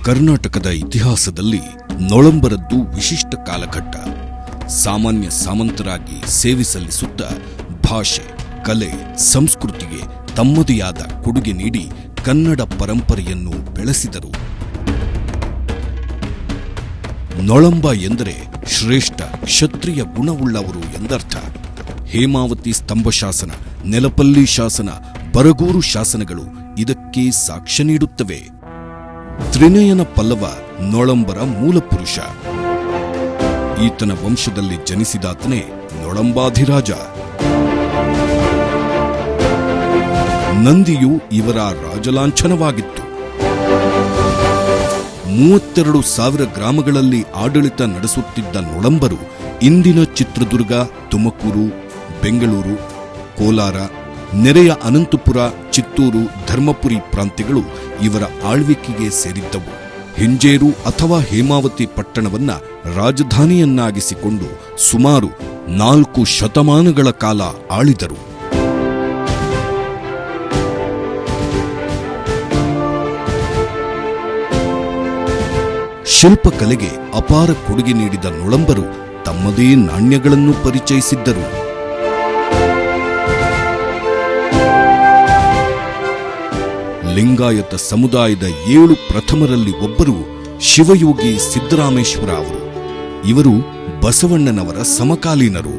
ಕರ್ನಾಟಕದ ಇತಿಹಾಸದಲ್ಲಿ ನೊಳಂಬರದ್ದು ವಿಶಿಷ್ಟ ಕಾಲಘಟ್ಟ. ಸಾಮಾನ್ಯ ಸಾಮಂತರಾಗಿ ಸೇವೆ ಸಲ್ಲಿಸುತ್ತ ಭಾಷೆ, ಕಲೆ, ಸಂಸ್ಕೃತಿಗೆ ತಮ್ಮದೇ ಆದ ಕೊಡುಗೆ ನೀಡಿ ಕನ್ನಡ ಪರಂಪರೆಯನ್ನು ಬೆಳೆಸಿದರು. ನೊಳಂಬ ಎಂದರೆ ಶ್ರೇಷ್ಠ ಕ್ಷತ್ರಿಯ ಗುಣವುಳ್ಳವರು ಎಂದರ್ಥ. ಹೇಮಾವತಿ ಸ್ತಂಭ ಶಾಸನ, ನೆಲಪಲ್ಲಿ ಶಾಸನ, ಬರಗೂರು ಶಾಸನಗಳು ಇದಕ್ಕೆ ಸಾಕ್ಷ್ಯ ನೀಡುತ್ತವೆ. ತ್ರಿನಯನ ಪಲ್ಲವ ನೊಳಂಬರ ಮೂಲಪುರುಷ. ಈತನ ವಂಶದಲ್ಲಿ ಜನಿಸಿದಾತನೇ ನೊಳಂಬಾಧಿರಾಜ. ನಂದಿಯು ಇವರ ರಾಜಲಾಂಛನವಾಗಿತ್ತು. 32,000 ಗ್ರಾಮಗಳಲ್ಲಿ ಆಡಳಿತ ನಡೆಸುತ್ತಿದ್ದ ನೊಳಂಬರು ಇಂದಿನ ಚಿತ್ರದುರ್ಗ, ತುಮಕೂರು, ಬೆಂಗಳೂರು, ಕೋಲಾರ, ನೆರೆಯ ಅನಂತಪುರ, ಚಿತ್ತೂರು, ಧರ್ಮಪುರಿ ಪ್ರಾಂತ್ಯಗಳು ಇವರ ಆಳ್ವಿಕೆಗೆ ಸೇರಿದ್ದವು. ಹಿಂಜೇರು ಅಥವಾ ಹೇಮಾವತಿ ಪಟ್ಟಣವನ್ನ ರಾಜಧಾನಿಯನ್ನಾಗಿಸಿಕೊಂಡು ಸುಮಾರು 4 ಶತಮಾನಗಳ ಕಾಲ ಆಳಿದರು. ಶಿಲ್ಪಕಲೆಗೆ ಅಪಾರ ಕೊಡುಗೆ ನೀಡಿದ ನೊಳಂಬರು ತಮ್ಮದೇ ನಾಣ್ಯಗಳನ್ನು ಪರಿಚಯಿಸಿದ್ದರು. ಲಿಂಗಾಯತ ಸಮುದಾಯದ 7 ಪ್ರಥಮರಲ್ಲಿ ಒಬ್ಬರು ಶಿವಯೋಗಿ ಸಿದ್ದರಾಮೇಶ್ವರ ಅವರು. ಇವರು ಬಸವಣ್ಣನವರ ಸಮಕಾಲೀನರು.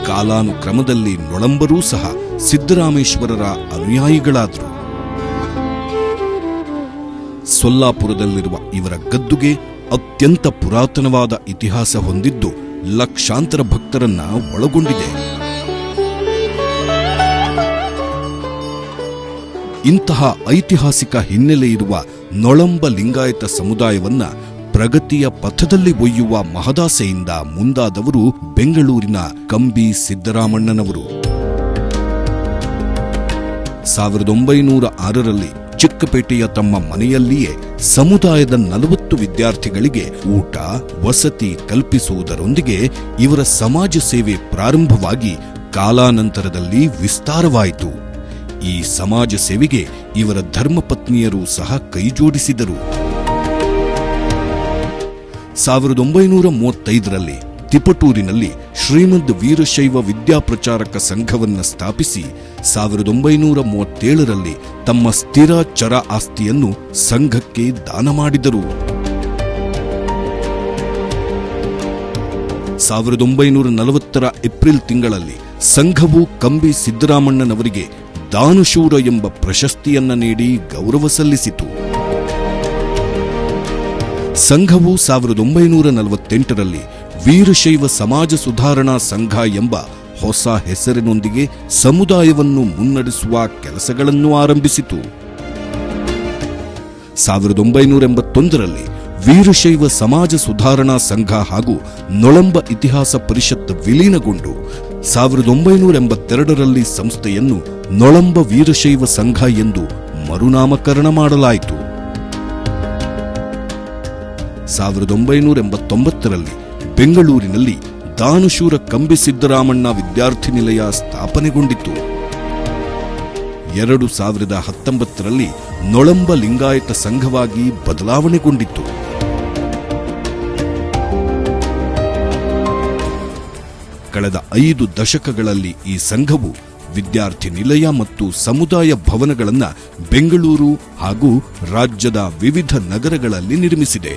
ಕಾಲಾನುಕ್ರಮದಲ್ಲಿ ನೊಳಂಬರೂ ಸಹ ಸಿದ್ದರಾಮೇಶ್ವರರ ಅನುಯಾಯಿಗಳಾದರು. ಸೊಲ್ಲಾಪುರದಲ್ಲಿರುವ ಇವರ ಗದ್ದುಗೆ ಅತ್ಯಂತ ಪುರಾತನವಾದ ಇತಿಹಾಸ ಹೊಂದಿದ್ದು ಲಕ್ಷಾಂತರ ಭಕ್ತರನ್ನ ಒಳಗೊಂಡಿದೆ. ಇಂತಹ ಐತಿಹಾಸಿಕ ಹಿನ್ನೆಲೆ ಇರುವ ನೊಳಂಬ ಲಿಂಗಾಯತ ಸಮುದಾಯವನ್ನ ಪ್ರಗತಿಯ ಪಥದಲ್ಲಿ ಒಯ್ಯುವ ಮಹದಾಸೆಯಿಂದ ಮುಂದಾದವರು ಬೆಂಗಳೂರಿನ ಕಂಬಿ ಸಿದ್ದರಾಮಣ್ಣನವರು. 1906ರಲ್ಲಿ ಚಿಕ್ಕಪೇಟೆಯ ತಮ್ಮ ಮನೆಯಲ್ಲಿಯೇ ಸಮುದಾಯದ 40 ವಿದ್ಯಾರ್ಥಿಗಳಿಗೆ ಊಟ, ವಸತಿ ಕಲ್ಪಿಸುವುದರೊಂದಿಗೆ ಇವರ ಸಮಾಜ ಸೇವೆ ಪ್ರಾರಂಭವಾಗಿ ಕಾಲಾನಂತರದಲ್ಲಿ ವಿಸ್ತಾರವಾಯಿತು. ಈ ಸಮಾಜ ಸೇವೆಗೆ ಇವರ ಧರ್ಮಪತ್ನಿಯರು ಸಹ ಕೈಜೋಡಿಸಿದರು. 1935ರಲ್ಲಿ ತಿಪಟೂರಿನಲ್ಲಿ ಶ್ರೀಮದ್ ವೀರಶೈವ ವಿದ್ಯಾಪ್ರಚಾರಕ ಸಂಘವನ್ನು ಸ್ಥಾಪಿಸಿ 1937ರಲ್ಲಿ ತಮ್ಮ ಸ್ಥಿರ ಚರ ಆಸ್ತಿಯನ್ನು ಸಂಘಕ್ಕೆ ದಾನ ಮಾಡಿದರು. 1940ರ ಏಪ್ರಿಲ್ ತಿಂಗಳಲ್ಲಿ ಸಂಘವು ಕಂಬಿ ಸಿದ್ದರಾಮಣ್ಣನವರಿಗೆ ದಾನಶೂರ ಎಂಬ ಪ್ರಶಸ್ತಿಯನ್ನ ನೀಡಿ ಗೌರವ ಸಲ್ಲಿಸಿತು. ಸಂಘವು 1948ರಲ್ಲಿ ವೀರಶೈವ ಸಮಾಜ ಸುಧಾರಣಾ ಸಂಘ ಎಂಬ ಹೊಸ ಹೆಸರಿನೊಂದಿಗೆ ಸಮುದಾಯವನ್ನು ಮುನ್ನಡೆಸುವ ಕೆಲಸಗಳನ್ನು ಆರಂಭಿಸಿತು. 1981ರಲ್ಲಿ ವೀರಶೈವ ಸಮಾಜ ಸುಧಾರಣಾ ಸಂಘ ಹಾಗೂ ನೊಳಂಬ ಇತಿಹಾಸ ಪರಿಷತ್ ವಿಲೀನಗೊಂಡು 1982ರಲ್ಲಿ ಸಂಸ್ಥೆಯನ್ನು ನೊಳಂಬ ವೀರಶೈವ ಸಂಘ ಎಂದು ಮರುನಾಮಕರಣ ಮಾಡಲಾಯಿತು. 1989ರಲ್ಲಿ ಬೆಂಗಳೂರಿನಲ್ಲಿ ದಾನಶೂರ ಕಂಬಿ ಸಿದ್ದರಾಮಣ್ಣ ವಿದ್ಯಾರ್ಥಿ ನಿಲಯ ಸ್ಥಾಪನೆಗೊಂಡಿತು. 2019ರಲ್ಲಿ ನೊಳಂಬ ಲಿಂಗಾಯತ ಸಂಘವಾಗಿ ಬದಲಾವಣೆಗೊಂಡಿತು. ಕಳೆದ 5 ದಶಕಗಳಲ್ಲಿ ಈ ಸಂಘವು ವಿದ್ಯಾರ್ಥಿ ನಿಲಯ ಮತ್ತು ಸಮುದಾಯ ಭವನಗಳನ್ನು ಬೆಂಗಳೂರು ಹಾಗೂ ರಾಜ್ಯದ ವಿವಿಧ ನಗರಗಳಲ್ಲಿ ನಿರ್ಮಿಸಿದೆ.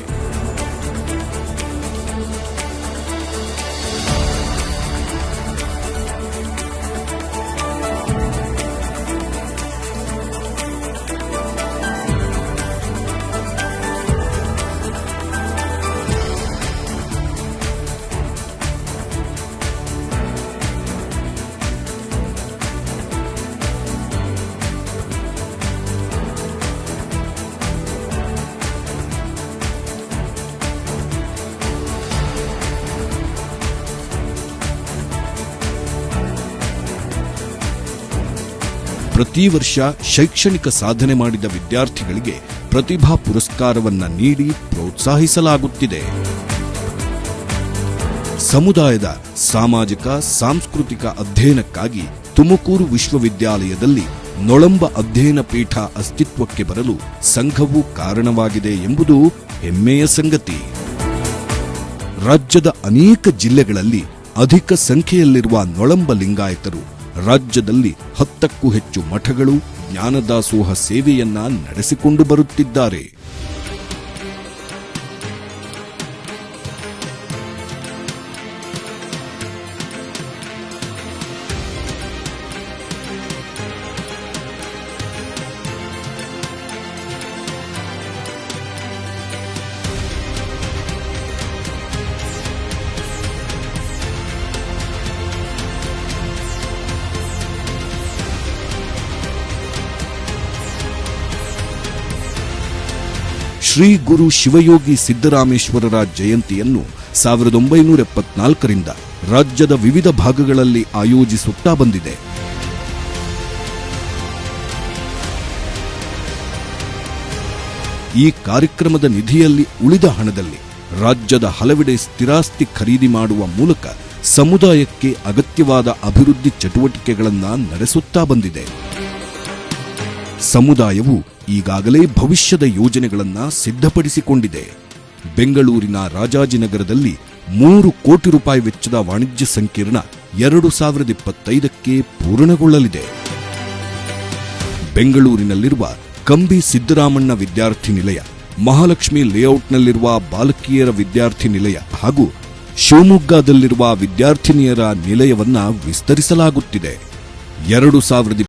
ಪ್ರತಿ ವರ್ಷ ಶೈಕ್ಷಣಿಕ ಸಾಧನೆ ಮಾಡಿದ ವಿದ್ಯಾರ್ಥಿಗಳಿಗೆ ಪ್ರತಿಭಾ ಪುರಸ್ಕಾರವನ್ನ ನೀಡಿ ಪ್ರೋತ್ಸಾಹಿಸಲಾಗುತ್ತಿದೆ. ಸಮುದಾಯದ ಸಾಮಾಜಿಕ ಸಾಂಸ್ಕೃತಿಕ ಅಧ್ಯಯನಕ್ಕಾಗಿ ತುಮಕೂರು ವಿಶ್ವವಿದ್ಯಾಲಯದಲ್ಲಿ ನೊಳಂಬ ಅಧ್ಯಯನ ಪೀಠ ಅಸ್ತಿತ್ವಕ್ಕೆ ಬರಲು ಸಂಘವು ಕಾರಣವಾಗಿದೆ ಎಂಬುದು ಹೆಮ್ಮೆಯ ಸಂಗತಿ. ರಾಜ್ಯದ ಅನೇಕ ಜಿಲ್ಲೆಗಳಲ್ಲಿ ಅಧಿಕ ಸಂಖ್ಯೆಯಲ್ಲಿರುವ ನೊಳಂಬ ಲಿಂಗಾಯತರು ರಾಜ್ಯದಲ್ಲಿ 10ಕ್ಕೂ ಹೆಚ್ಚು ಮಠಗಳು, ಜ್ಞಾನದಾಸೋಹ ಸೇವೆಯನ್ನ ನಡೆಸಿಕೊಂಡು ಬರುತ್ತಿದ್ದಾರೆ. ಶ್ರೀ ಗುರು ಶಿವಯೋಗಿ ಸಿದ್ದರಾಮೇಶ್ವರರ ಜಯಂತಿಯನ್ನು 1974ರಿಂದ ರಾಜ್ಯದ ವಿವಿಧ ಭಾಗಗಳಲ್ಲಿ ಆಯೋಜಿಸುತ್ತಾ ಬಂದಿದೆ. ಈ ಕಾರ್ಯಕ್ರಮದ ನಿಧಿಯಲ್ಲಿ ಉಳಿದ ಹಣದಲ್ಲಿ ರಾಜ್ಯದ ಹಲವೆಡೆ ಸ್ಥಿರಾಸ್ತಿ ಖರೀದಿ ಮಾಡುವ ಮೂಲಕ ಸಮುದಾಯಕ್ಕೆ ಅಗತ್ಯವಾದ ಅಭಿವೃದ್ಧಿ ಚಟುವಟಿಕೆಗಳನ್ನು ನಡೆಸುತ್ತಾ ಬಂದಿದೆ. ಸಮುದಾಯವು ಈಗಾಗಲೇ ಭವಿಷ್ಯದ ಯೋಜನೆಗಳನ್ನು ಸಿದ್ಧಪಡಿಸಿಕೊಂಡಿದೆ. ಬೆಂಗಳೂರಿನ ರಾಜಾಜಿನಗರದಲ್ಲಿ 3 ಕೋಟಿ ರೂಪಾಯಿ ವೆಚ್ಚದ ವಾಣಿಜ್ಯ ಸಂಕೀರ್ಣ 2025ಕ್ಕೆ ಪೂರ್ಣಗೊಳ್ಳಲಿದೆ. ಬೆಂಗಳೂರಿನಲ್ಲಿರುವ ಕಂಬಿ ಸಿದ್ದರಾಮಣ್ಣ ವಿದ್ಯಾರ್ಥಿ ನಿಲಯ, ಮಹಾಲಕ್ಷ್ಮಿ ಲೇಔಟ್ನಲ್ಲಿರುವ ಬಾಲಕಿಯರ ವಿದ್ಯಾರ್ಥಿ ನಿಲಯ ಹಾಗೂ ಶಿವಮೊಗ್ಗದಲ್ಲಿರುವ ವಿದ್ಯಾರ್ಥಿನಿಯರ ನಿಲಯವನ್ನ ವಿಸ್ತರಿಸಲಾಗುತ್ತಿದೆ.